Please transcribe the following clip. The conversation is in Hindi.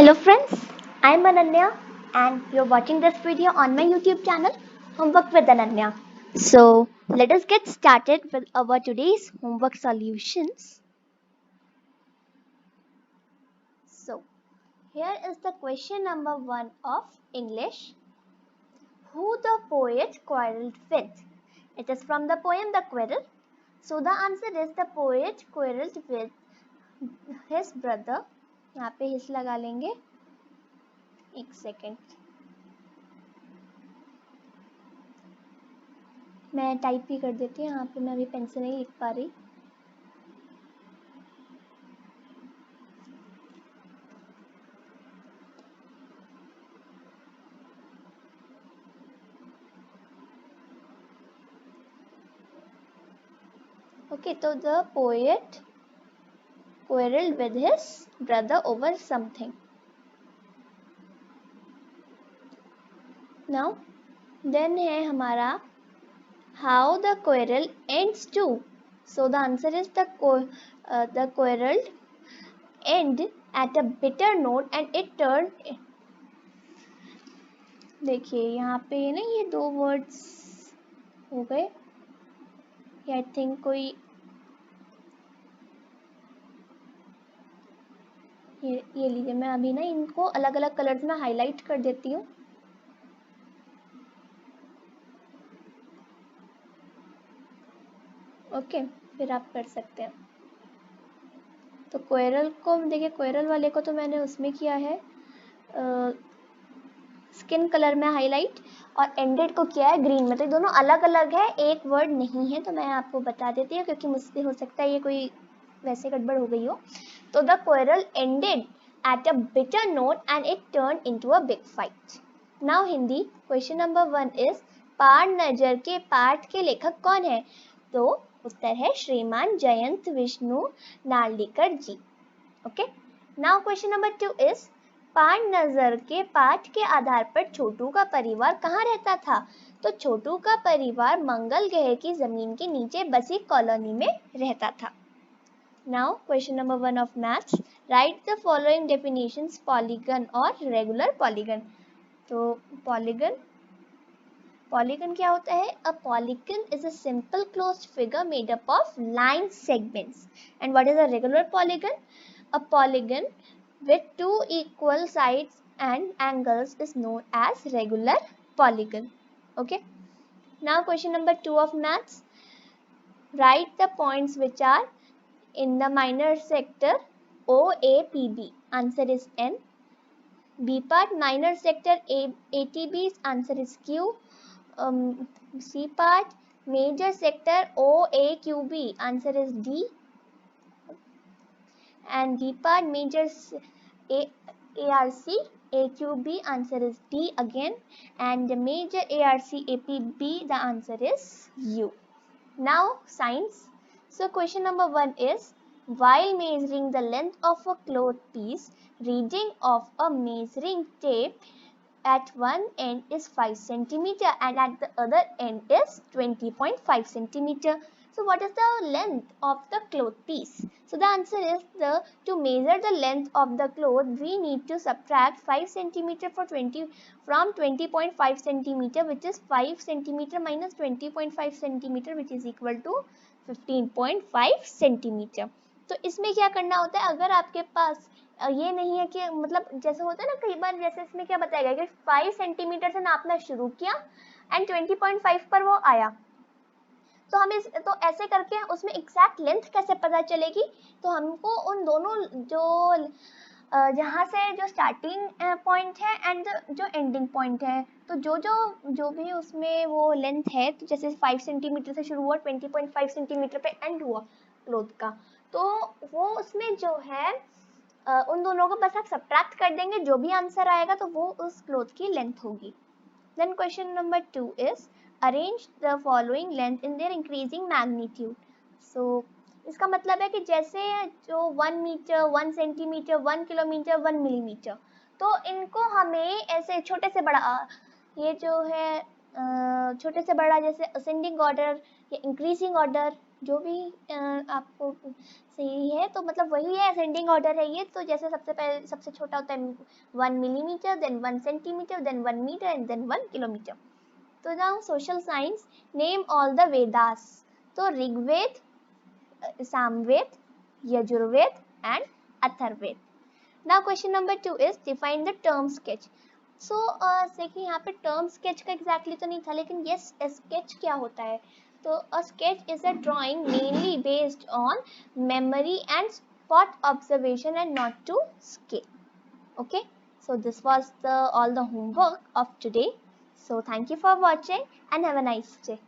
Hello friends, I am Ananya and you're watching this video on my YouTube channel Homework with Ananya. So let us get started with our today's homework solutions. So here is the question number 1 of English. Who the poet quarreled with? It is from the poem The Quarrel. So the answer is the poet quarreled with his brother. यहाँ पे हिस लगा लेंगे. एक सेकेंड. मैं टाइप भी कर देती हूँ. यहाँ पे मैं अभी पेन से नहीं लिख पा रही. Okay, so the poet quarreled with his brother over something. Now, then है हमारा how the quarrel ends too. So the answer is the quarrel end at a bitter note and it turned. देखिए यहाँ पे ना ये दो words हो गए. I think कोई ये लीजिए. मैं अभी ना इनको अलग अलग कलर्स में हाईलाइट कर देती हूँ. ओके, फिर आप कर सकते हैं. तो क्वेरल को देखिए, क्वेरल वाले को तो मैंने उसमें किया है स्किन कलर में हाईलाइट और एंडेड को किया है ग्रीन में. तो दोनों अलग अलग है, एक वर्ड नहीं है. तो मैं आपको बता देती हूँ क्योंकि मुझसे हो सकता है ये कोई वैसे गड़बड़ हो गई हो. तो the quarrel ended at a bitter note and it turn into a big fight. Now Hindi question number 1 is पार नजर के पाठ के लेखक कौन है? तो उत्तर है श्रीमान Jayant Vishnu Narlikar ji. Okay. Now question number 2 is पार नजर के पाठ के आधार पर छोटू का परिवार कहाँ रहता था? तो छोटू का परिवार मंगल ग्रह की जमीन के नीचे बसी कॉलोनी में रहता था. Now question number 1 of maths. Right the following definitions polygon और रेगुलर पॉलीगन. तो पॉलीगन क्या होता है? A polygon is a simple closed figure made up of line segments. And what is a regular polygon? A polygon with two equal sides and angles is known as regular polygon. Okay. Now question number 2 of maths. Write the points which are in the minor sector OAPB. Answer is N. B part minor sector ATB's answer is Q. C part major sector OAQB. Answer is D. And D part major ARC AQB. Answer is D again. And the major ARC APB, the answer is U. Now science. So question number 1 is while measuring the length of a cloth piece, reading of a measuring tape at one end is 5 centimeter and at the other end is 20.5 centimeter. So what is the length of the cloth piece? So the answer is to measure the length of the cloth, we need to subtract 5 centimeter from 20.5 centimeter, which is 5 centimeter minus 20.5 centimeter, which is equal to 15.5 centimeter. तो इसमें क्या करना होता है? अगर आपके पास ये नहीं है कि मतलब जैसे होता है ना कई बार, जैसे इसमें क्या बताया गया कि 5 सेंटीमीटर से नापना शुरू किया एंड 20.5 पर वो आया, तो हम तो ऐसे करके उसमें एग्जैक्ट लेंथ कैसे पता चलेगी? तो हमको उन दोनों जो जहाँ से जो स्टार्टिंग पॉइंट है एंड जो एंडिंग पॉइंट है, तो जो भी उसमें वो लेंथ है, तो जैसे 5 सेंटीमीटर से शुरू हुआ 20.5 सेंटीमीटर पे एंड हुआ क्लोथ का, तो वो उसमें जो है उन दोनों को बस आप सब्ट्रैक्ट कर देंगे, जो भी आंसर आएगा तो वो उस क्लोथ की लेंथ होगी. Then question number 2 is arrange the following length in their increasing magnitude. So इसका मतलब है कि जैसे जो 1 मीटर 1 सेंटीमीटर 1 किलोमीटर 1 मिलीमीटर, तो इनको हमें ऐसे छोटे से बड़ा, ये जो है छोटे से बड़ा जैसे असेंडिंग ऑर्डर या इंक्रीजिंग ऑर्डर जो भी आपको सही है, तो मतलब वही है, असेंडिंग ऑर्डर है ये। तो जैसे सबसे पहले सबसे छोटा होता है 1 millimetre, then 1 centimetre, then 1 metre and then 1 kilometre. तो now social science, name all the Vedas. तो Rigveda, Samaveda, Yajurveda and Atharvaveda. Now question number 2 is define the term sketch. So देखिए यहाँ पे टर्म स्केच का एग्जैक्टली तो नहीं था, लेकिन यस स्केच क्या होता है। तो a sketch is a drawing mainly based on memory and spot observation and not to scale. Okay, so this was the all the homework of today. So thank you for watching and have a nice day.